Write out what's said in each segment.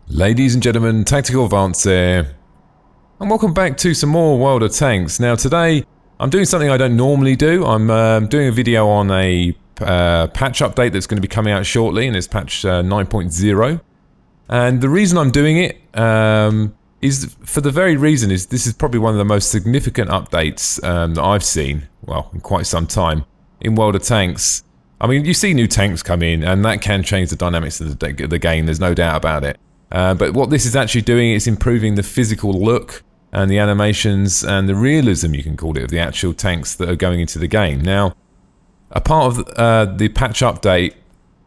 Ladies and gentlemen, Tactical Advance here, and welcome back to some more World of Tanks. Now today, I'm doing something I don't normally do. I'm doing a video on a patch update that's going to be coming out shortly, and it's patch 9.0. And the reason I'm doing it is for the very reason is this is probably one of the most significant updates that I've seen, well, in quite some time, in World of Tanks. I mean, you see new tanks come in, and that can change the dynamics of the game, there's no doubt about it. But what this is actually doing is improving the physical look and the animations and the realism, you can call it, of the actual tanks that are going into the game. Now, a part of the patch update,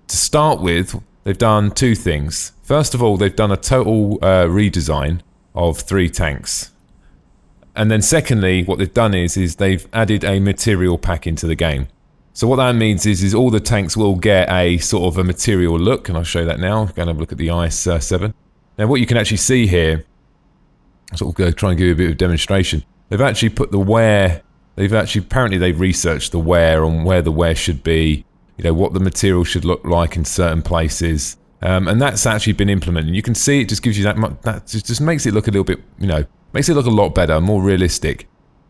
to start with, they've done two things. First of all, they've done a total redesign of 3 tanks. And then secondly, what they've done is they've added a material pack into the game. So what that means is all the tanks will get a sort of a material look, and I'll show you that now. Go and have a look at the IS-7. Now what you can actually see here, I'll sort of go try and give you a bit of demonstration. They've actually put the wear, apparently they've researched the wear on where the wear should be, you know, what the material should look like in certain places. And that's actually been implemented. You can see it just gives you that just makes it look a little bit, you know, makes it look a lot better, more realistic.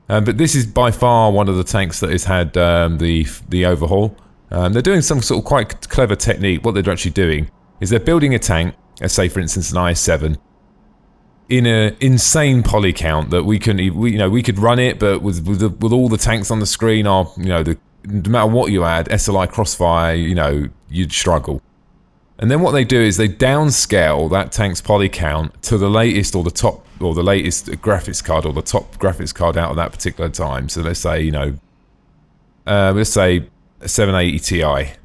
But this is by far one of the tanks that has had the overhaul. They're doing some sort of quite clever technique. What they're actually doing is they're building a tank, let's say for instance an IS-7, in an insane poly count that we could run it, but with all the tanks on the screen, no matter what you add, SLI Crossfire, you'd struggle. And then what they do is they downscale that tank's poly count to the latest or the latest graphics card or the top graphics card out of that particular time. So let's say, let's say a 780 Ti.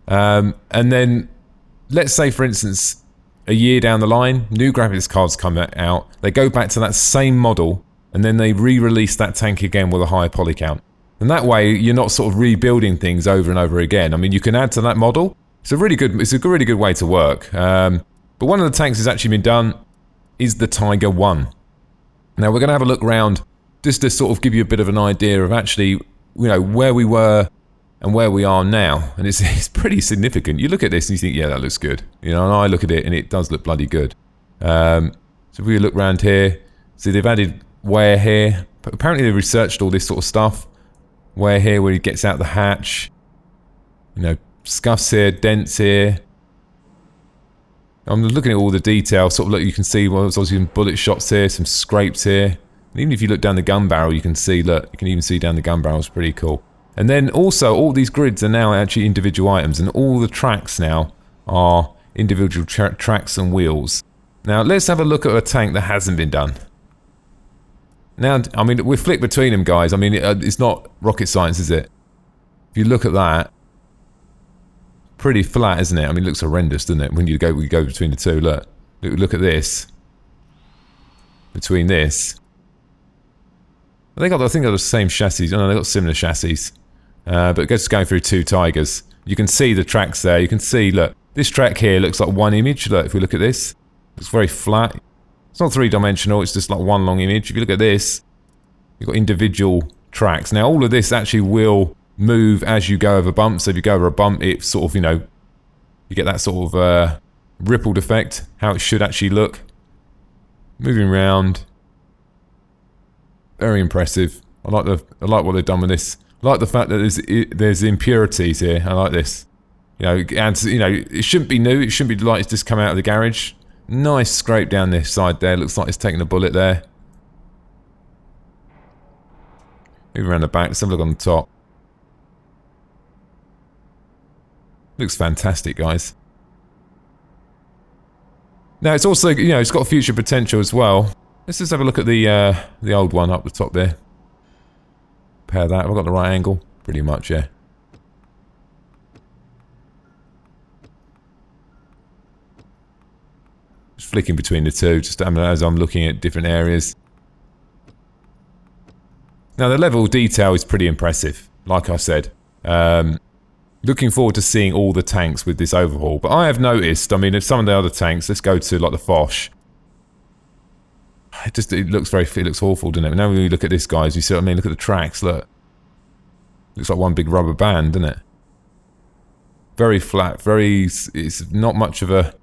And then let's say, for instance, a year down the line, new graphics cards come out. They go back to that same model and then they re-release that tank again with a higher poly count. And that way, you're not sort of rebuilding things over and over again. I mean, you can add to that model. It's a really good way to work. But one of the tanks that's actually been done is the Tiger 1. Now we're going to have a look around just to sort of give you a bit of an idea of actually, where we were and where we are now. And it's pretty significant. You look at this and you think, yeah, that looks good. And I look at it and it does look bloody good. So if we look around here, see they've added wear here. Apparently they've researched all this sort of stuff. Wear here where he gets out the hatch. Scuffs here, dents here. I'm looking at all the detail, sort of look, you can see, well, there's obviously some bullet shots here, some scrapes here. And even if you look down the gun barrel, you can see, look, you can even see down the gun barrel, it's pretty cool. And then also, all these grids are now actually individual items, and all the tracks now are individual tracks and wheels. Now, let's have a look at a tank that hasn't been done. Now, I mean, we flick between them, guys. I mean, it's not rocket science, is it? If you look at that, pretty flat, isn't it? I mean, it looks horrendous, doesn't it? When we go between the two, look at this. Between this, I think they're the same chassis. Oh, no, they got similar chassis, but just going through 2 Tigers, you can see the tracks there. You can see, look, this track here looks like one image. Look, if we look at this, it's very flat. It's not 3-dimensional. It's just like one long image. If you look at this, you've got individual tracks. Now, all of this actually will move as you go over bumps. So if you go over a bump, it sort of, you get that sort of rippled effect, how it should actually look. Moving around. Very impressive. I like what they've done with this. I like the fact that there's impurities here. I like this. And it shouldn't be new. It shouldn't be like it's just come out of the garage. Nice scrape down this side there. Looks like it's taking a bullet there. Moving around the back. Let's have a look on the top. Looks fantastic, guys. Now it's also, it's got future potential as well. Let's just have a look at the old one up the top there. Compare that. Have I got the right angle? Pretty much, yeah. Just flicking between the two, just as I'm looking at different areas. Now the level of detail is pretty impressive, like I said. Looking forward to seeing all the tanks with this overhaul. But I have noticed, I mean, if some of the other tanks, let's go to like the Foch. It looks awful, doesn't it? Now when we look at this, guys, you see what I mean? Look at the tracks, look. Looks like one big rubber band, doesn't it? Very flat, it's not much of a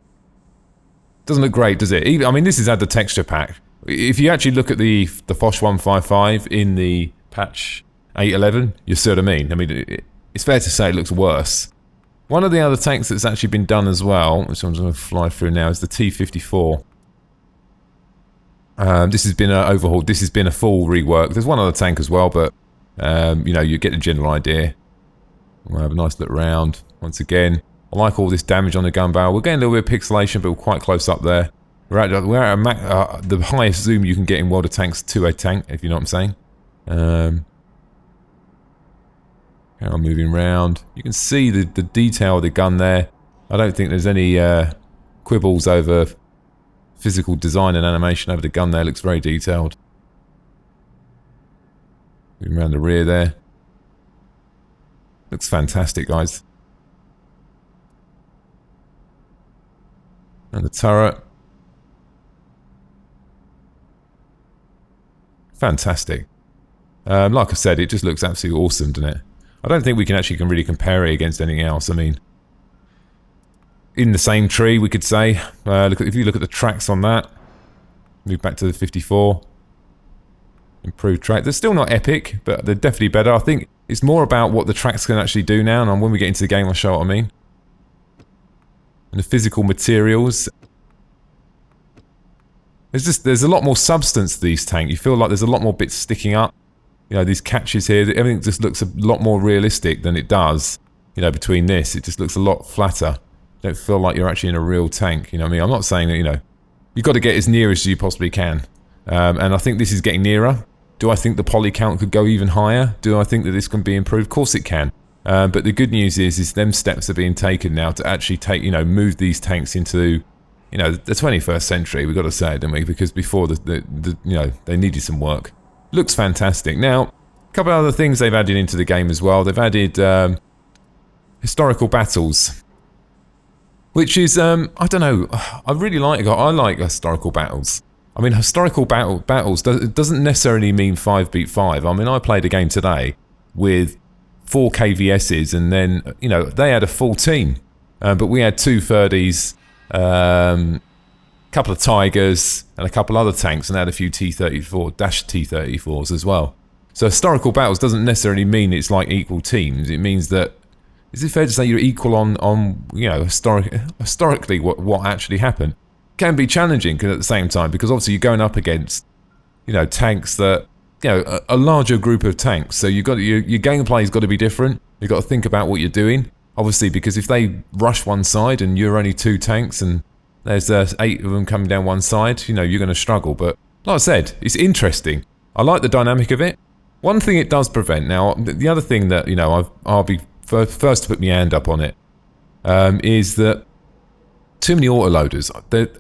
Doesn't look great, does it? Even, I mean, this has had the texture pack. If you actually look at the FOSH 155 in the patch 8.11, you see what I mean? I mean, it's fair to say it looks worse. One of the other tanks that's actually been done as well, which I'm going to fly through now, is the T-54. This has been overhauled. This has been a full rework. There's one other tank as well, but you know, you get the general idea. We'll have a nice look round once again. I like all this damage on the gun barrel. We're getting a little bit of pixelation, but we're quite close up there. We're at the highest zoom you can get in World of Tanks to a tank, if you know what I'm saying. How I'm moving around. You can see the detail of the gun there. I don't think there's any quibbles over physical design and animation over the gun there. It looks very detailed. Moving around the rear there. Looks fantastic, guys. And the turret. Fantastic. Like I said, it just looks absolutely awesome, doesn't it? I don't think we can really compare it against anything else. I mean, in the same tree, we could say. If you look at the tracks on that, move back to the 54. Improved track. They're still not epic, but they're definitely better. I think it's more about what the tracks can actually do now, and when we get into the game, I'll show what I mean. And the physical materials. There's a lot more substance to these tanks. You feel like there's a lot more bits sticking up. You know, these catches here, everything just looks a lot more realistic than it does, you know, between this. It just looks a lot flatter. You don't feel like you're actually in a real tank, you know what I mean? I'm not saying that, you know, you've got to get as near as you possibly can. And I think this is getting nearer. Do I think the poly count could go even higher? Do I think that this can be improved? Of course it can. But the good news is them steps are being taken now to actually move these tanks into, you know, the 21st century. We've got to say it, don't we? Because before you know, they needed some work. Looks fantastic. Now, a couple of other things they've added into the game as well. They've added historical battles, which is I don't know. I like historical battles. I mean, historical battles doesn't necessarily mean 5 beat 5. I mean, I played a game today with 4 KVSs, and then, you know, they had a full team, but we had 2 30s, couple of Tigers, and a couple other tanks, and they had a few T-34s as well. So historical battles doesn't necessarily mean it's like equal teams. It means that, is it fair to say you're equal on you know, historically what actually happened? Can be challenging at the same time, because obviously you're going up against, you know, tanks that, you know, a larger group of tanks. So you've got your gameplay's got to be different. You've got to think about what you're doing, obviously, because if they rush one side and you're only 2 tanks and there's 8 of them coming down one side, you know, you're going to struggle. But like I said, it's interesting. I like the dynamic of it. One thing it does prevent, now, the other thing that, you know, I'll be first to put my hand up on it, is that too many autoloaders.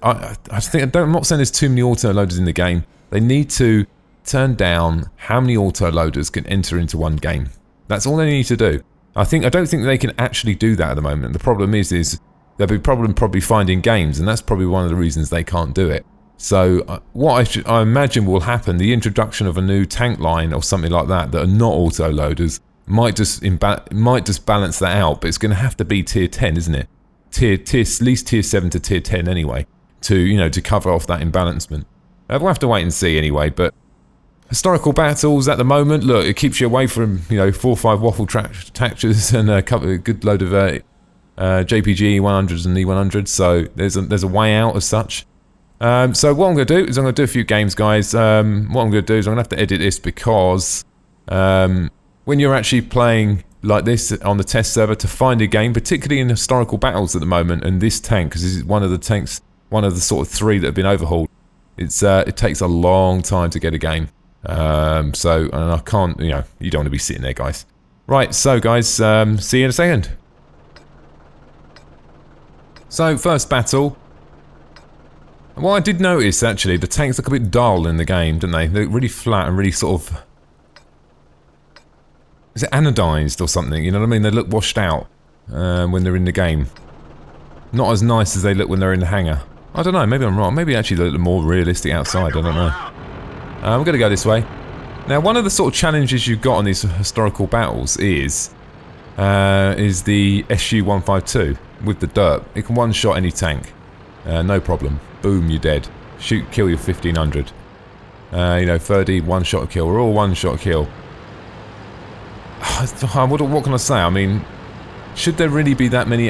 I'm not saying there's too many autoloaders in the game. They need to turn down how many autoloaders can enter into one game. That's all they need to do. I don't think they can actually do that at the moment. The problem is there'll be a problem probably finding games, and that's probably one of the reasons they can't do it. So what I imagine will happen, the introduction of a new tank line or something like that are not autoloaders might just balance that out, but it's going to have to be tier 10, isn't it? At least tier 7 to tier 10 anyway, to cover off that imbalancement. We'll have to wait and see anyway, but historical battles at the moment, look, it keeps you away from, you know, 4 or 5 waffle tractors and a good load of JPG E100s and E100s, so there's a way out as such. So what I'm going to do is I'm going to do a few games, guys. What I'm going to do is I'm going to have to edit this because when you're actually playing like this on the test server, to find a game, particularly in historical battles at the moment, and this tank, because this is one of the tanks, one of the sort of 3 that have been overhauled, it takes a long time to get a game. And I can't, you know, you don't want to be sitting there, guys. Right, so guys, see you in a second. So, first battle. Well, I did notice, actually, the tanks look a bit dull in the game, don't they? They look really flat and really sort of... Is it anodized or something? You know what I mean? They look washed out when they're in the game. Not as nice as they look when they're in the hangar. I don't know, maybe I'm wrong. Maybe actually they look more realistic outside, I don't know. I'm going to go this way. Now, one of the sort of challenges you've got on these historical battles is the SU-152 with the dirt. It can one-shot any tank. No problem. boom, you're dead. Shoot, kill your 1500. You know, 30, one-shot kill. We're all one-shot kill. What can I say? I mean, should there really be that many...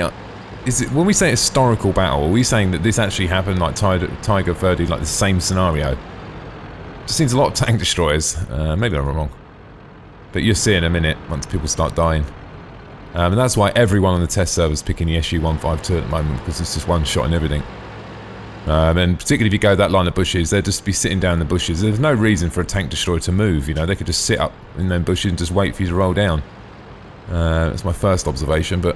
Is it, when we say historical battle, are we saying that this actually happened like Tiger 30, like the same scenario? Just seems a lot of tank destroyers. Maybe I'm wrong. But you'll see in a minute once people start dying. And that's why everyone on the test server is picking the SU-152 at the moment, because it's just one shot and everything. And particularly if you go that line of bushes, they'll just be sitting down in the bushes. There's no reason for a tank destroyer to move, you know. They could just sit up in them bushes and just wait for you to roll down. That's my first observation, but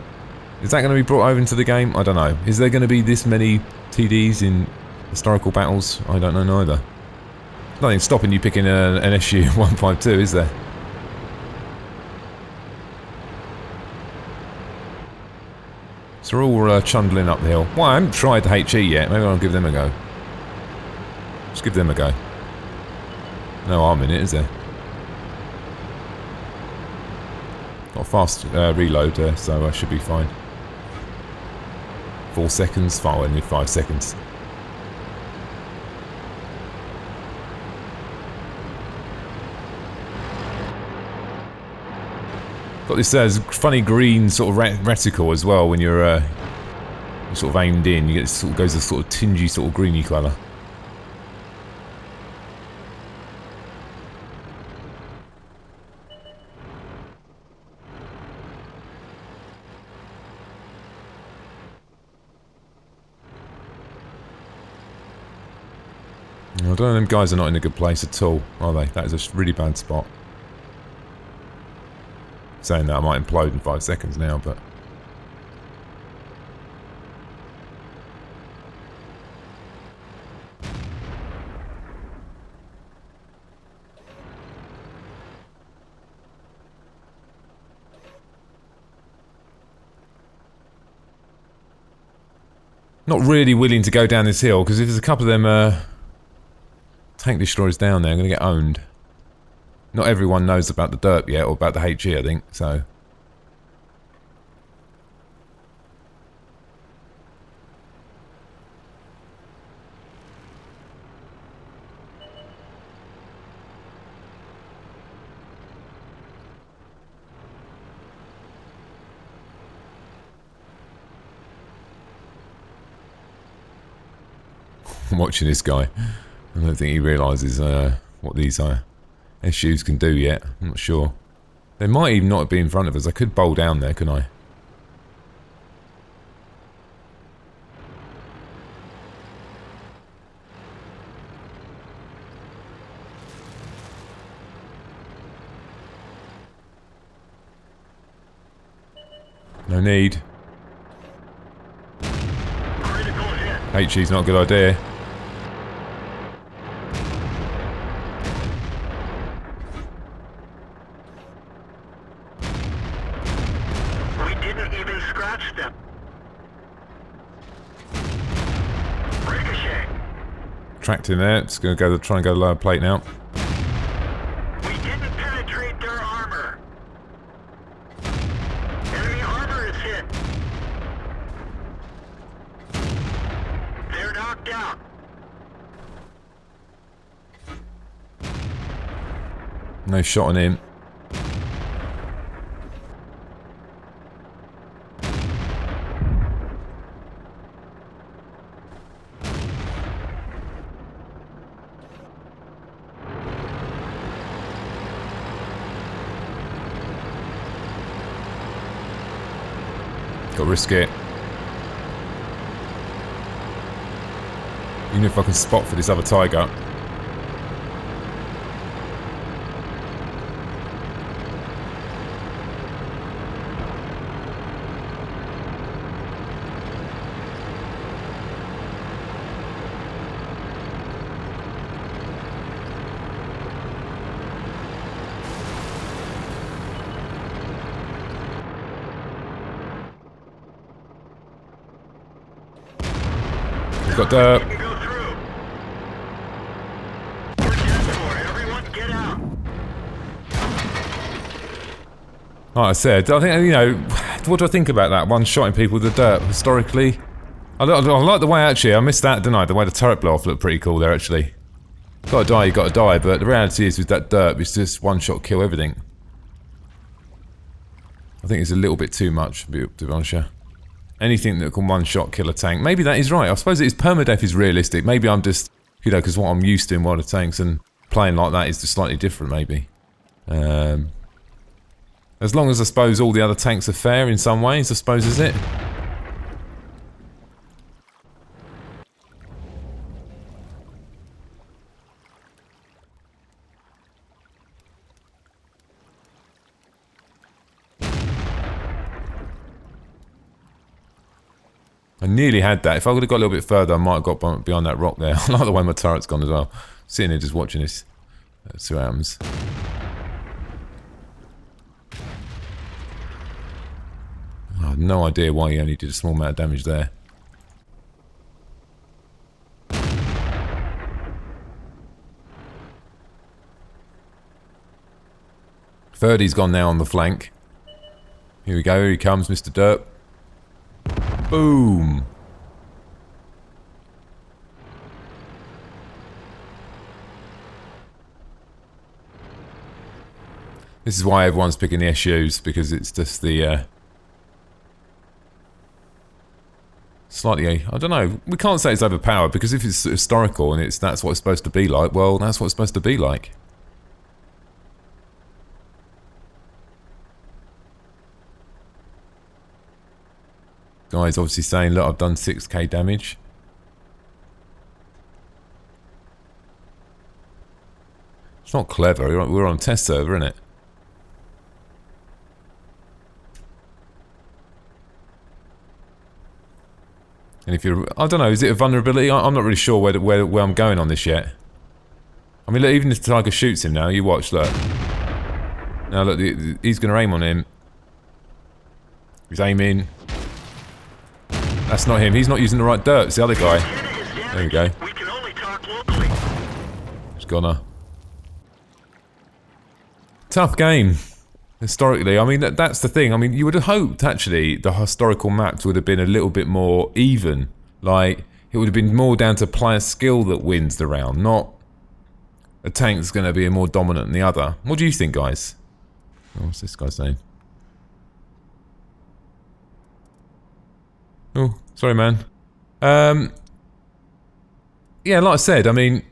is that going to be brought over into the game? I don't know. Is there going to be this many TDs in historical battles? I don't know neither. There's nothing stopping you picking an SU-152, is there? So we're all trundling up the hill. Well, I haven't tried the HE yet. Maybe I'll give them a go. Just give them a go. No harm in it, is there? Got a fast reload there, so I should be fine. 4 seconds? Fine, only 5 seconds. Got this funny green sort of reticle as well when you're sort of aimed in. You get this sort of goes a sort of tingy sort of greeny colour. I don't know, them guys are not in a good place at all, are they? That is a really bad spot. Saying that I might implode in 5 seconds now, but... Not really willing to go down this hill, because if there's a couple of them tank destroyers down there, I'm going to get owned. Not everyone knows about the derp yet, or about the HE, I think, so... I'm watching this guy. I don't think he realises what these SUs can do yet. I'm not sure. They might even not be in front of us. I could bowl down there, couldn't I? No need. HE's not a good idea. We didn't even scratch them. Ricochet. Tracked in there. Just gonna go try and go lower plate now. We didn't penetrate their armor. Enemy armor is hit. They're knocked out. No shot on him. Got to risk it. Even if I can spot for this other Tiger. We've got dirt. Like I said, I think, you know, what do I think about that? One shotting people with the dirt. Historically, I like the way, actually, I missed that, didn't I? The way the turret blow off looked pretty cool there, actually. Gotta die, you gotta die, but the reality is with that derp, it's just one-shot kill everything. I think it's a little bit too much, to be honest, yeah. Anything that can one-shot kill a tank. Maybe that is right. I suppose it is, permadeath is realistic. Maybe I'm just, you know, because what I'm used to in World of Tanks and playing like that is just slightly different, maybe. As long as I suppose all the other tanks are fair in some ways, I suppose, is it? I nearly had that. If I would have got a little bit further, I might have got behind that rock there. I like the way my turret's gone as well. Sitting here just watching this. See what happens. I have no idea why he only did a small amount of damage there. Ferdy's gone now on the flank. Here we go, here he comes, Mr. Derp. Boom! This is why everyone's picking the SUs, because it's just the, slightly, I don't know, we can't say it's overpowered, because if it's historical and that's what it's supposed to be like, well, that's what it's supposed to be like. Guy's obviously saying, look, I've done 6k damage. It's not clever, we're on a test server, isn't it? And if you're, I don't know, is it a vulnerability? I'm not really sure where I'm going on this yet. I mean, look, even if the Tiger shoots him now, you watch, look. Now look, he's going to aim on him. He's aiming. That's not him. He's not using the right dirt. It's the other guy. There we go. We can only talk locally. He's gonna. Tough game. Historically, I mean, that's the thing. I mean, you would have hoped, actually, the historical maps would have been a little bit more even. Like, it would have been more down to player skill that wins the round, not a tank's going to be more dominant than the other. What do you think, guys? Oh, what's this guy saying? Oh, sorry, man. Yeah, like I said, I mean,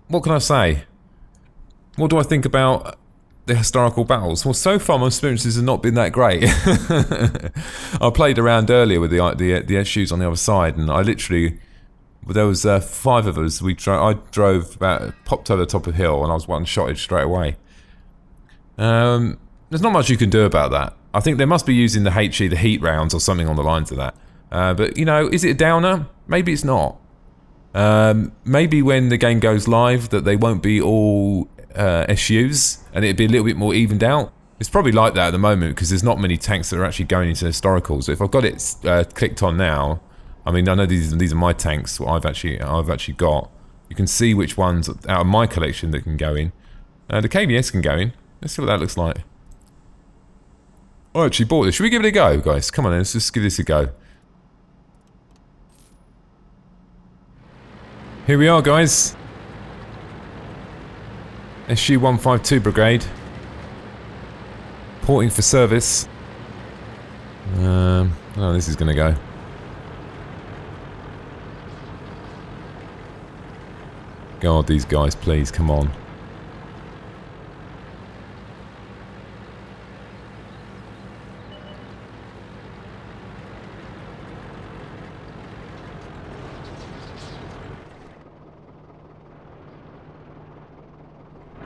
what can I say? What do I think about the historical battles? Well, so far my experiences have not been that great. I played around earlier with the SUs on the other side, and I literally, there was 5 of us. I drove popped over the top of the hill, and I was one-shotted straight away. There's not much you can do about that. I think they must be using the HE, the heat rounds, or something on the lines of that. But, you know, is it a downer? Maybe it's not. Maybe when the game goes live that they won't be all SUs and it'd be a little bit more evened out. It's probably like that at the moment because there's not many tanks that are actually going into historical. So if I've got it clicked on now, I mean, I know these are my tanks, what I've actually got. You can see which ones out of my collection that can go in. The KBS can go in. Let's see what that looks like. I actually bought this. Should we give it a go, guys? Come on, let's just give this a go. Here we are, guys. SU-152 Brigade. Porting for service. Oh, this is gonna go. God, these guys, please, come on.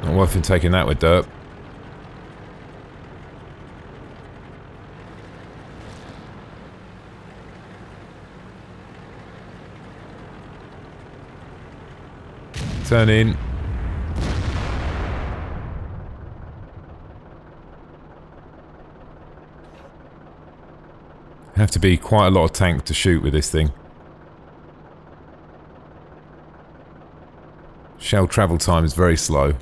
Not worth him taking that with dirt. Turn in. Have to be quite a lot of tank to shoot with this thing. Shell travel time is very slow.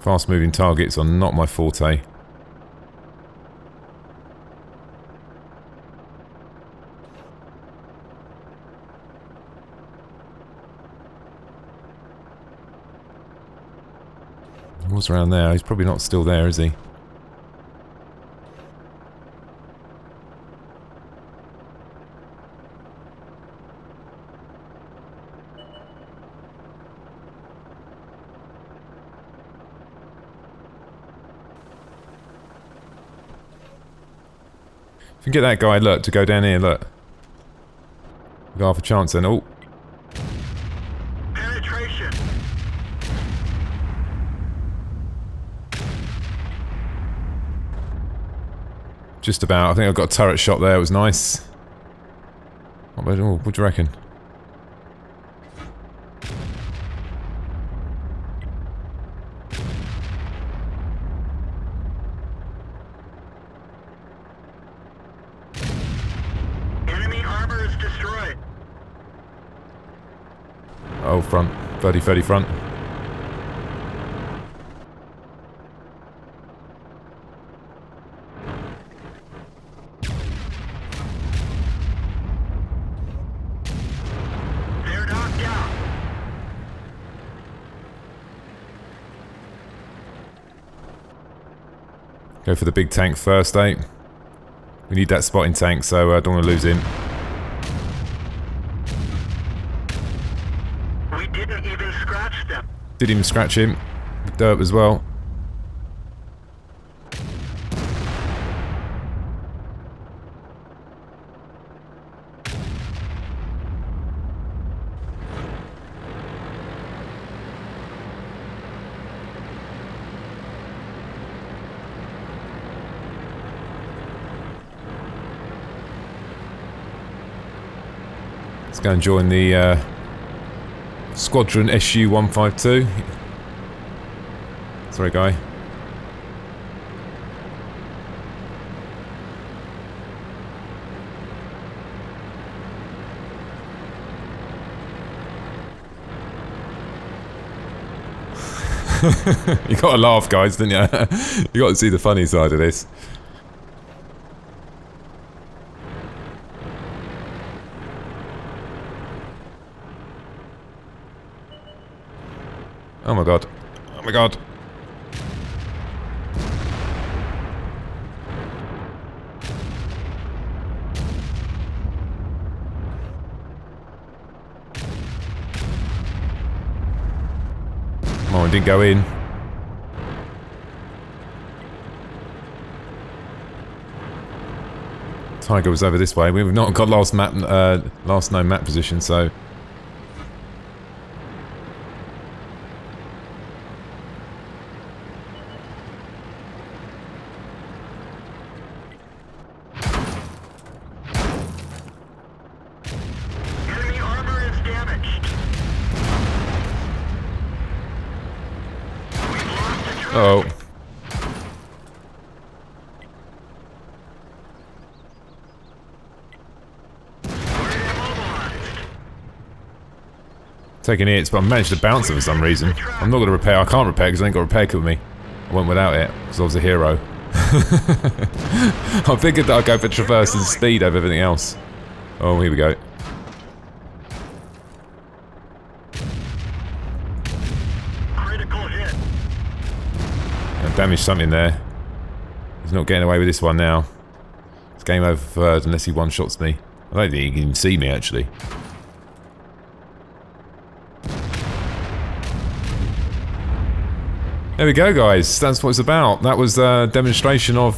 Fast-moving targets are not my forte. He was around there. He's probably not still there, is he? If you can get that guy, look, to go down here, look. We've got half a chance then. Oh. Penetration. Just about. I think I got a turret shot there. It was nice. Oh, what do you reckon? Enemy armor is destroyed. Oh, front. 30-30 front. They're knocked out. Go for the big tank first, eh? We need that spotting tank, so I don't want to lose him. We didn't even scratch them. Did even scratch him. With dirt as well. Let's go and join the Squadron SU-152. Sorry, guy. You gotta laugh, guys, didn't you? You got to see the funny side of this. Oh my god. Oh my god. Come on, didn't go in. Tiger was over this way. We've not got last known map position, so... Enemy armor is damaged. We've lost a truck. Uh-oh. We're immobilized. Taking hits, but I managed to bounce it for some reason. I'm not going to repair. I can't repair because I ain't got a repair kit with me. I went without it because I was a hero. I figured that I'd go for traverse and speed over everything else. Oh, here we go. Critical hit. I damaged something there. He's not getting away with this one now. It's game over for third unless he one-shots me. I don't think he can even see me, actually. There we go, guys. That's what it's about. That was a demonstration of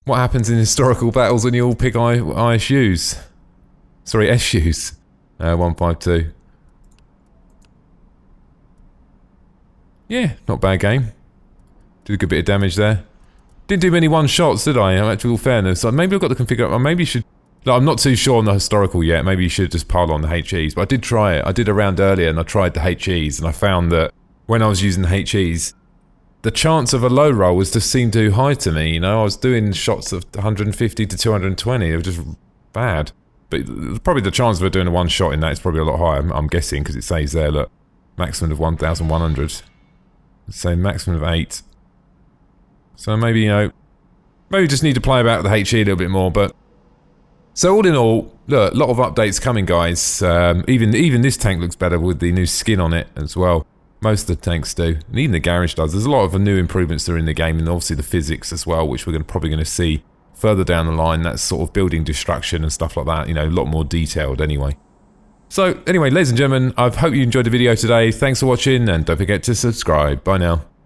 what happens in historical battles when you all pick ISUs. Sorry, SUs. 152. Yeah, not bad game. Did a good bit of damage there. Didn't do many one-shots, did I? In actual fairness. So maybe I've got to configure... Or maybe you should... No, I'm not too sure on the historical yet. Maybe you should just pile on the HEs. But I did try it. I did a round earlier and I tried the HEs. And I found that when I was using the HEs, the chance of a low roll was just seemed too high to me. You know, I was doing shots of 150 to 220. They were just bad. But probably the chance of doing a one-shot in that is probably a lot higher, I'm guessing, because it says there, look, maximum of 1,100. So maximum of 8. So maybe, you know, maybe just need to play about with the HE a little bit more, but... So all in all, look, a lot of updates coming, guys. Even this tank looks better with the new skin on it as well. Most of the tanks do, and even the garage does. There's a lot of new improvements that are in the game, and obviously the physics as well, which we're probably going to see further down the line. That's sort of building destruction and stuff like that, you know, a lot more detailed anyway. So anyway, ladies and gentlemen, I hope you enjoyed the video today. Thanks for watching, and don't forget to subscribe. Bye now.